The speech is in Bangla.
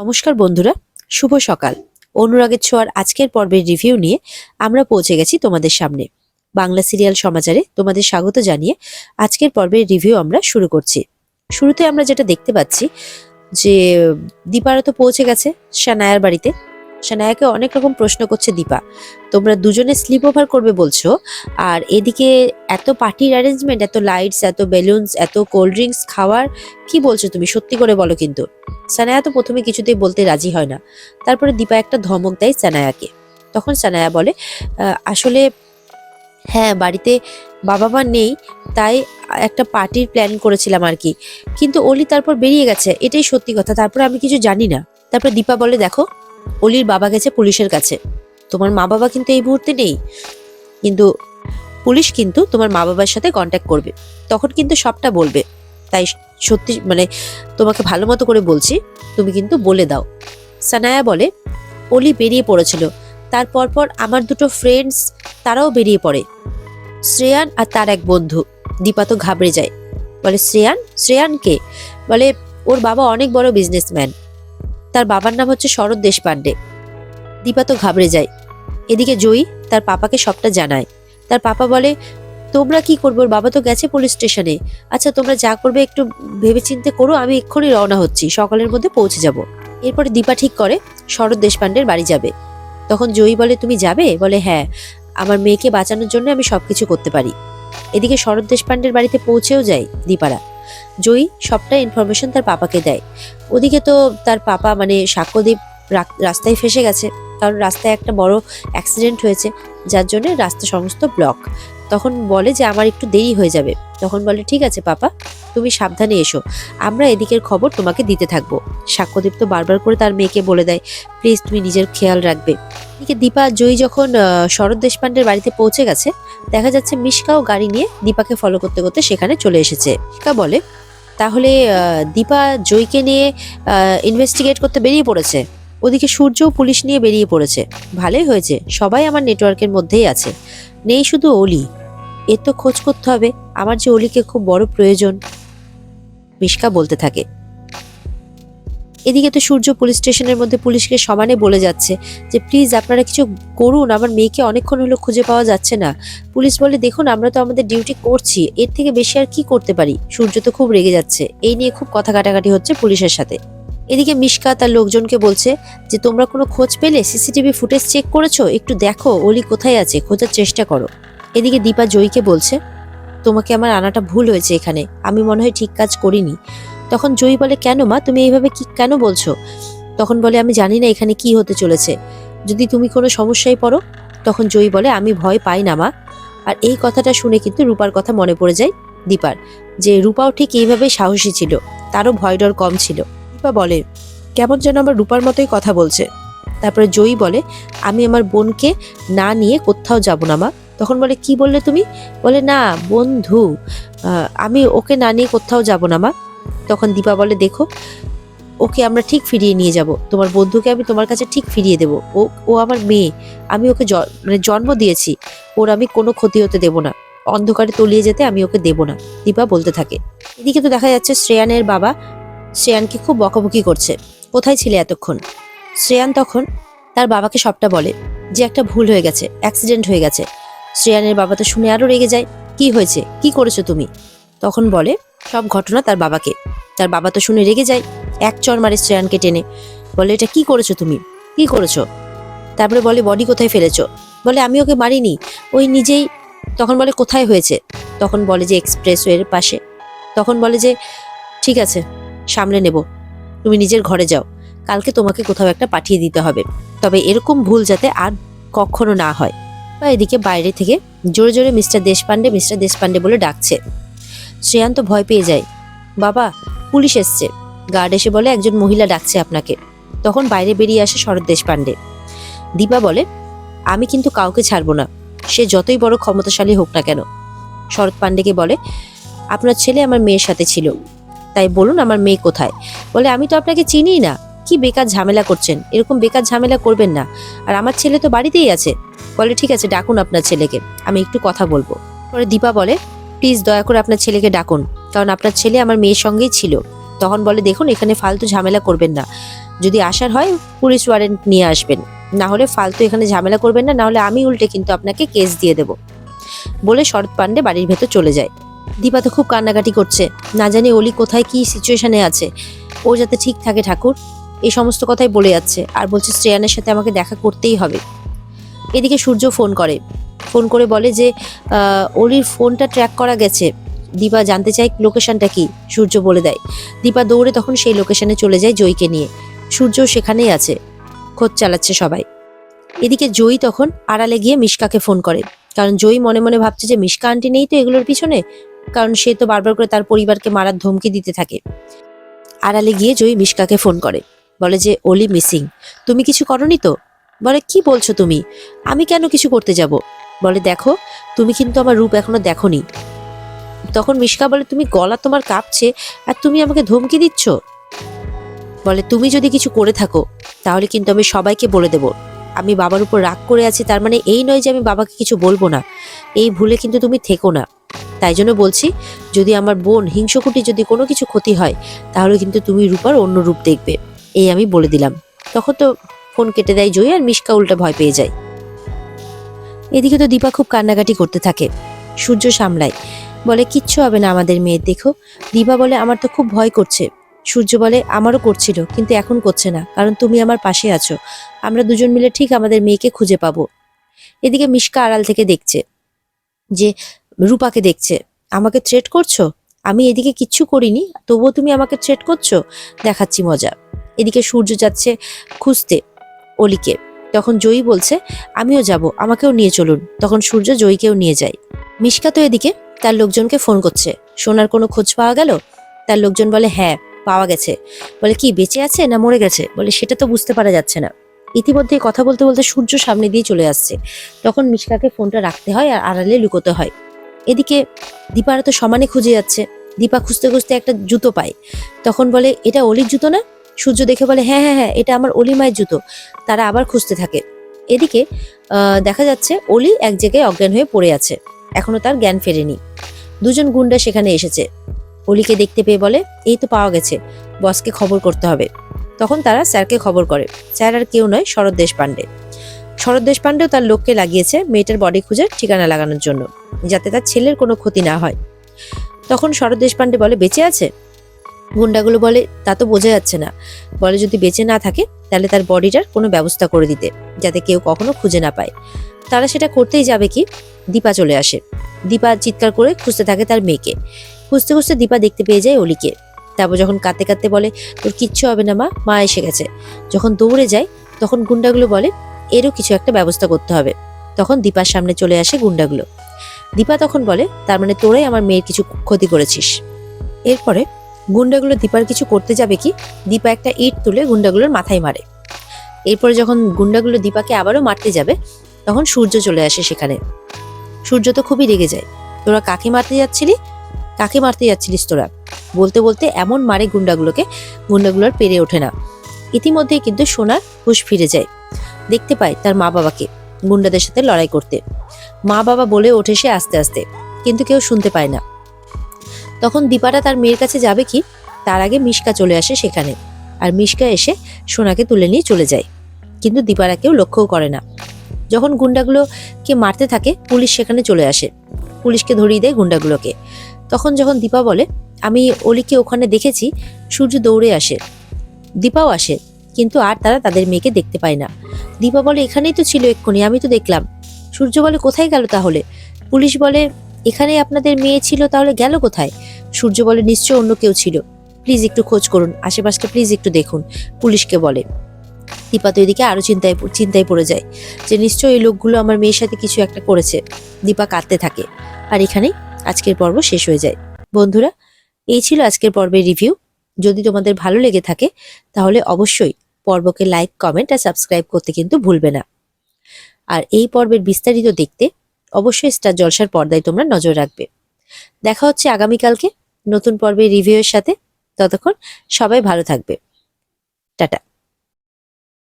নমস্কার বন্ধুরা, শুভ সকাল। অনুরাগের ছোঁয়ার আজকের পর্বের রিভিউ নিয়ে আমরা পৌঁছে গেছি তোমাদের সামনে। বাংলা সিরিয়াল সমাচারে তোমাদের স্বাগত জানিয়ে আজকের পর্বের রিভিউ আমরা শুরু করছি। শুরুতে আমরা যেটা দেখতে পাচ্ছি যে দীপারা তো পৌঁছে গেছে সানায়ার বাড়িতে। সানায়াকে অনেক রকম প্রশ্ন করছে দীপা, তোমরা দুজনে স্লিপ ওভার করবে বলছো, আর এদিকে এত পার্টির অ্যারেঞ্জমেন্ট, এত লাইটস, এত বেলুনস, এত কোল্ড ড্রিঙ্কস খাওয়ার, কি বলছো তুমি? সত্যি করে বলো। কিন্তু সানায়া তো প্রথমে কিছুতেই বলতে রাজি হয় না। তারপরে দীপা একটা ধমক দেয় সানায়াকে। তখন সানায়া বলে, আসলে হ্যাঁ, বাড়িতে বাবা মা নেই, তাই একটা পার্টির প্ল্যান করেছিলাম আর কি, কিন্তু অলি তারপর বেরিয়ে গেছে, এটাই সত্যি কথা। তারপরে আমি কিছু জানি না। তারপর দীপা বলে, দেখো, অলির বাবা গেছে পুলিশের কাছে, তোমার মা বাবা কিন্তু এই মুহূর্তে নেই, কিন্তু পুলিশ কিন্তু তোমার মা বাবার সাথে কন্ট্যাক্ট করবে, তখন কিন্তু সবটা বলবে। তাই সত্যি মানে তোমাকে ভালো মতো করে বলছি, তুমি কিন্তু বলে দাও। সানায়া বলে, অলি বেরিয়ে পড়েছিল, তারপর পর আমার দুটো ফ্রেন্ডস তারাও বেরিয়ে পড়ে, শ্রেয়ান আর তার এক বন্ধু। দীপা তো ঘাবড়ে যায়, বলে শ্রেয়ান? শ্রেয়ান কে? বলে ওর বাবা অনেক বড় বিজনেসম্যান, তার বাবার নাম হচ্ছে শরৎ দেশপান্ডে। দীপা তো ঘাবড়ে যায়। এদিকে জয়ী তার পাপাকে সবটা জানায়। তার পাপা বলে, তোমরা কি করবে, ওর বাবা তো গেছে পুলিশ স্টেশনে, আচ্ছা তোমরা যা করবে একটু ভেবেচিন্তে করো, আমি এক্ষুনি রওনা হচ্ছি, সকালের মধ্যে পৌঁছে যাব। এরপরে দীপা ঠিক করে শরৎ দেশপান্ডের বাড়ি যাবে। তখন জয়ী বলে, তুমি যাবে? বলে হ্যাঁ, আমার মেয়েকে বাঁচানোর জন্য আমি সবকিছু করতে পারি। এদিকে শরৎ দেশপান্ডের বাড়িতে পৌঁছেও যায় দীপারা। জয়ী সবটা ইনফরমেশন তার পাপাকে দেয়। ওদিকে তো তার পাপা মানে সাক্ষ্যদীপ রাস্তায় ফেসে গেছে, কারণ রাস্তায় একটা বড় অ্যাক্সিডেন্ট হয়েছে, যার জন্য রাস্তা সমস্ত ব্লক। তখন বলে যে আমার একটু দেরি হয়ে যাবে। তখন বলে, ঠিক আছে পাপা, তুমি সাবধানে এসো, আমরা এদিকের খবর তোমাকে দিতে থাকবো। সাক্ষ্যদীপ তো বারবার করে তার মেয়েকে বলে দেয়, প্লিজ তুমি নিজের খেয়াল রাখবে। এদিকে দীপা জয়ী যখন শরৎ দেশপান্ডের বাড়িতে পৌঁছে গেছে, দেখা যাচ্ছে মিশকাও গাড়ি নিয়ে দীপাকে ফলো করতে করতে সেখানে চলে এসেছে। মিশকা বলে, তাহলে দীপা জয়ীকে নিয়ে ইনভেস্টিগেট করতে বেরিয়ে পড়েছে। ওদিকে সূর্যও পুলিশ নিয়ে বেরিয়ে পড়েছে। ভালোই হয়েছে, সবাই আমার নেটওয়ার্কের মধ্যেই আছে, নেই শুধু অলি। এর তো খোঁজ করতে হবে, আমার যে অলিকে খুব বড় প্রয়োজন, মিশকা বলতে থাকে। এদিকে তো সূর্য পুলিশ স্টেশনের মধ্যে পুলিশকে সমানে বলে যাচ্ছে যে প্লিজ আপনারা কিছু করুন, আমার মেয়েকে অনেকক্ষণ হলো খুঁজে পাওয়া যাচ্ছে না। পুলিশ বলে, দেখুন আমরা তো আমাদের ডিউটি করছি, এর থেকে বেশি আর কি করতে পারি। সূর্য তো খুব রেগে যাচ্ছে, এই নিয়ে খুব কথা কাটাকাটি হচ্ছে পুলিশের সাথে। এদিকে মিশকা তার লোকজনকে বলছে যে তোমরা কোনো খোঁজ পেলে, সিসিটিভি ফুটেজ চেক করেছো, একটু দেখো অলি কোথায় আছে, খোঁজার চেষ্টা করো। এদিকে দীপা জয়ীকে বলছে, তোমাকে আমার আনাটা ভুল হয়েছে এখানে, আমি মনে হয় ঠিক কাজ করিনি। তখন জয়ী বলে, কেন মা, তুমি এইভাবে কি কেন বলছো? তখন বলে, আমি জানি না এখানে কি হতে চলেছে, যদি তুমি কোনো সমস্যায় পড়ো। তখন জয়ী বলে, আমি ভয় পাই না মা। আর এই কথাটা শুনে কিন্তু রূপার কথা মনে পড়ে যায় দীপার, যে রূপাও ঠিক এইভাবে সাহসী ছিল, তারও ভয় ডর কম ছিল। দীপা বলে, কেমন যেন আমার রূপার মতোই কথা বলছে। তারপরে জয়ী বলে, আমি আমার বোনকে না নিয়ে কোথাও যাব না মা। তখন বলে, কি বললে তুমি? বলে, না বন্ধু, আমি ওকে না নিয়ে কোথাও যাব না মা। তখন দীপা বলে, দেখো, ওকে আমরা ঠিক ফিরিয়ে নিয়ে যাব, তোমার বন্ধুকে আমি তোমার কাছে ঠিক ফিরিয়ে দেব। ও আমার মেয়ে, আমি ওকে মানে জন্ম দিয়েছি, ওর আমি কোনো ক্ষতি হতে দেব না, অন্ধকারে তলিয়ে যেতে আমি ওকে দেব না, দীপা বলতে থাকে। এদিকে তো দেখা যাচ্ছে শ্রেয়ানের বাবা শ্রেয়ানকে খুব বকাবকি করছে, কোথায় ছিলে এতক্ষণ। শ্রেয়ান তখন তার বাবাকে সবটা বলে যে একটা ভুল হয়ে গেছে, অ্যাক্সিডেন্ট হয়ে গেছে। শ্রেয়ানের বাবা তো শুনে আরো রেগে যায়, কি হয়েছে, কি করেছো তুমি? তখন বলে সব ঘটনা তার বাবাকে। তার বাবা তো শুনে রেগে যায়, এক চড় মারে শ্রেয়ানকে টেনে, বলে, এটা কি করেছো তুমি, কি করেছো? তারপরে বলে, বডি কোথায় ফেলেছো? বলে, আমি ওকে মারিনি, ওই নিজেই। তখন বলে, কোথায় হয়েছে? তখন বলে যে এক্সপ্রেসওয়ের পাশে। তখন বলে যে ঠিক আছে, সামলে নেব, তুমি নিজের ঘরে যাও, কালকে তোমাকে কোথাও একটা পাঠিয়ে দিতে হবে, তবে এরকম ভুল যাতে আর কখনো না হয়। বা এদিকে বাইরে থেকে জোরে জোরে মিস্টার দেশপান্ডে, মিস্টার দেশপান্ডে বলে ডাকছে। শ্রেয়ান তো ভয় পেয়ে যায়, বাবা পুলিশ এসছে। গার্ড এসে বলে, একজন মহিলা ডাকছে আপনাকে। তখন বাইরে বেরিয়ে আসে শরৎ দেশপান্ডে। দীপা বলে, আমি কিন্তু কাউকে ছাড়বো না, সে যতই বড় ক্ষমতাশালী হোক না কেন। শরৎ পান্ডেকে বলে, আপনার ছেলে আমার মেয়ের সাথে ছিল, তাই বলুন আমার মেয়ে কোথায়? বলে, আমি তো আপনাকে চিনিই না, কি বেকার ঝামেলা করছেন, এরকম বেকার ঝামেলা করবেন না, আর আমার ছেলে তো বাড়িতেই আছে। বলে, ঠিক আছে ডাকুন আপনার ছেলেকে, আমি একটু কথা বলবো। পরে দীপা বলে, প্লিজ দয়া করে আপনার ছেলেকে ডাকুন, কারণ আপনার ছেলে আমার মেয়ের সঙ্গেই ছিল। তখন বলে, দেখুন এখানে ফালতু ঝামেলা করবেন না, যদি আসার হয় পুলিশ ওয়ারেন্ট নিয়ে আসবেন, না হলে ফালতু এখানে ঝামেলা করবেন না, না হলে আমি উল্টে কিন্তু আপনাকে কেস দিয়ে দেব। বলে শরৎ পান্ডে বাড়ির ভেতর চলে যায়। দীপা তো খুব কান্নাকাটি করছে, না জানি অলি কোথায় কি সিচুয়েশনে আছে, ও যাতে ঠিক থাকে ঠাকুর, এই সমস্ত কথাই বলে যাচ্ছে। আর বলছে শ্রেয়ানের সাথে আমাকে দেখা করতেই হবে। এদিকে সূর্য ফোন করে বলে যে অলির ফোনটা ট্র্যাক করা গেছে। দীপা জানতে চায় লোকেশনটা কি, সূর্য বলে দেয়। দীপা দৌড়ে তখন সেই লোকেশনে চলে যায় জয়ীকে নিয়ে। সূর্য সেখানেই আছে, খোঁজ চালাচ্ছে সবাই। এদিকে জয়ী তখন আড়ালে গিয়ে মিশকাকে ফোন করে, কারণ জয়ী মনে মনে ভাবছে যে মিশকা আন্টি নেই তো এগুলোর পিছনে, কারণ সে তো বারবার করে তার পরিবারকে মারার ধমকি দিতে থাকে। আড়ালে গিয়ে জয়ী মিশকাকে ফোন করে, বলে যে অলি মিসিং, তুমি কিছু করনি তো? বলে কি বলছো তুমি, আমি কেন কিছু করতে যাব? বলে দেখো, তুমি কিন্তু আমার রূপ এখনো দেখোনি। তখন মিশকা বলে তুমি গলা তোমার কাঁপছে আর তুমি আমাকে ধমকি দিচ্ছ। বলে তুমি যদি কিছু করে থাকো তাহলে কিন্তু আমি সবাইকে বলে দেব। আমি বাবার উপর রাগ করে আছি, তার মানে এই নয় যে আমি বাবাকে কিছু বলবো না, এই ভুলে কিন্তু তুমি থেকো না। তাই জন্য বলছি, যদি আমার বোন হিংসুকুটি যদি কোনো কিছু ক্ষতি হয় তাহলে কিন্তু তুমি রূপার অন্য রূপ দেখবে, এই আমি বলে দিলাম। তখন তো ফোন কেটে দেয় জয়ী, আর মিশকা উল্টা ভয় পেয়ে যায়। এদিকে তো দীপা খুব কান্নাকাটি করতে থাকে। সূর্য সামলায়, বলে কিচ্ছু হবে না আমাদের মেয়ের, দেখো। দীপা বলে আমার তো খুব ভয় করছে। সূর্য বলে আমারও করছিল, কিন্তু এখন করছে না, কারণ তুমি আমার পাশে আছো। আমরা দুজন মিলে ঠিক আমাদের মেয়েকে খুঁজে পাবো। এদিকে মিশকা আড়াল থেকে দেখছে যে রূপাকে দেখছে, আমাকে থ্রেট করছো? আমি এদিকে কিচ্ছু করিনি, তবুও তুমি আমাকে থ্রেট করছো, দেখাচ্ছি মজা। এদিকে সূর্য যাচ্ছে খুঁজতে অলিকে, তখন জয়ী বলছে আমিও যাব, আমাকেও নিয়ে চলুন। তখন সূর্য জয়ীকেও নিয়ে যায়। মিশকা তো এদিকে তার লোকজনকে ফোন করছে, সোনার কোনো খোঁজ পাওয়া গেল? তার লোকজন বলে হ্যাঁ পাওয়া গেছে। বলে কি বেঁচে আছে না মরে গেছে? বলে সেটা তো বুঝতে পারা যাচ্ছে না। ইতিমধ্যে কথা বলতে বলতে সূর্য সামনে দিয়ে চলে আসছে, তখন মিশকাকে ফোনটা রাখতে হয় আর আড়ালে লুকোতে হয়। এদিকে দীপারা তো সমানে খুঁজে যাচ্ছে। দীপা খুঁজতে খুঁজতে একটা জুতো পায়, তখন বলে এটা অলির জুতো না? সূর্য দেখে বলে হ্যাঁ হ্যাঁ হ্যাঁ, এটা আমার অলি মায়ের জুতো। তারা আবার খুঁজতে থাকে। এদিকে দেখা যাচ্ছে অলি এক জায়গায় অজ্ঞান হয়ে পড়ে আছে, এখনো তার জ্ঞান ফেরেনি। দুজন গুন্ডা সেখানে এসেছে, অলিকে দেখতে পেয়ে বলে এই তো পাওয়া গেছে, বসকে খবর করতে হবে। তখন তারা স্যারকে খবর করে। স্যার আর কেউ নয়, শরৎ দেশপান্ডে। শরৎ দেশপান্ডেও তার লোককে লাগিয়েছে মেয়েটার বডি খুঁজে ঠিকানা লাগানোর জন্য, যাতে তার ছেলের কোনো ক্ষতি না হয়। তখন শরৎ দেশপান্ডে বলে বেঁচে আছে? গুন্ডাগুলো বলে তা তো বোঝা যাচ্ছে না। বলে যদি বেঁচে না থাকে তাহলে তার বডিটার কোনো ব্যবস্থা করে দিতে, যাতে কেউ কখনো খুঁজে না পায়। তারা সেটা করতেই যাবে কি দীপা চলে আসে। দীপা চিৎকার করে খুঁজতে থাকে তার মেয়েকে। খুঁজতে খুঁজতে দীপা দেখতে পেয়ে যায় অলিকে। তারপর যখন কাঁদতে কাঁদতে বলে তোর কিচ্ছু হবে না মা, মা এসে গেছে, যখন দৌড়ে যায় তখন গুন্ডাগুলো বলে এরও কিছু একটা ব্যবস্থা করতে হবে। তখন দীপার সামনে চলে আসে গুন্ডাগুলো। দীপা তখন বলে তার মানে তোরাই আমার মেয়ের কিছু ক্ষতি করেছিস। এরপরে গুন্ডাগুলো দীপার কিছু করতে যাবে কি দীপা একটা ইট তুলে গুন্ডাগুলোর মাথায় মারে। এরপরে যখন গুন্ডাগুলো দীপাকে আবারও মারতে যাবে তখন সূর্য চলে আসে সেখানে। সূর্য তো খুবই রেগে যায়, তোরা কাকে মারতে যাচ্ছিলিস তোরা? বলতে বলতে এমন মারে গুন্ডাগুলোকে, গুন্ডাগুলোর পেরে ওঠে না। ইতিমধ্যেই কিন্তু সোনার হুঁশ ফিরে যায়, দেখতে পায় তার মা বাবাকে গুন্ডাদের সাথে লড়াই করতে। মা বাবা বলে ওঠে সে আস্তে আস্তে, কিন্তু কেউ শুনতে পায় না। তখন দীপাটা তার মেয়ের কাছে যাবে কি তার আগে মিশকা চলে আসে সেখানে, আর মিশকা এসে সোনাকে তুলে নিয়ে চলে যায়। কিন্তু দীপারা কেউ লক্ষ্যও করে না। যখন গুন্ডাগুলোকে মারতে থাকে পুলিশ সেখানে চলে আসে, পুলিশকে ধরিয়ে দেয় গুন্ডাগুলোকে। তখন যখন দীপা বলে আমি অলিকে ওখানে দেখেছি, সূর্য দৌড়ে আসে, দীপাও আসে, কিন্তু আর তারা তাদের মেয়েকে দেখতে পায় না। দীপা বলে এখানেই তো ছিল এক্ষুনি, আমি তো দেখলাম। সূর্য বলে কোথায় গেল তাহলে? পুলিশ বলে এখানে আপনাদের মেয়ে ছিল, তাহলে গেল কোথায়? সূর্য বলে নিশ্চয় অন্য কেউ ছিল, প্লিজ একটু খোঁজ করুন, আশেপাশটা প্লিজ একটু দেখুন, পুলিশকে বলে। দীপা তো এদিকে আরো চিন্তায় পড়ে যায় যে নিশ্চয়ই এই লোকগুলো আমার মেয়ের সাথে কিছু একটা করেছে। দীপা কাঁদতে থাকে। আর এখানেই আজকের পর্ব শেষ হয়ে যায়। বন্ধুরা, এই ছিল আজকের পর্বের রিভিউ। যদি তোমাদের ভালো লেগে থাকে তাহলে অবশ্যই পর্বকে লাইক, কমেন্ট আর সাবস্ক্রাইব করতে কিন্তু ভুলবে না। আর এই পর্বের বিস্তারিত দেখতে অবশ্যই স্টার জলসার পর্দায় তোমরা নজর রাখবে। দেখা হচ্ছে আগামীকালকে নতুন পর্বের রিভিউয়ের সাথে। ততক্ষণ সবাই ভালো থাকবে। টাটা।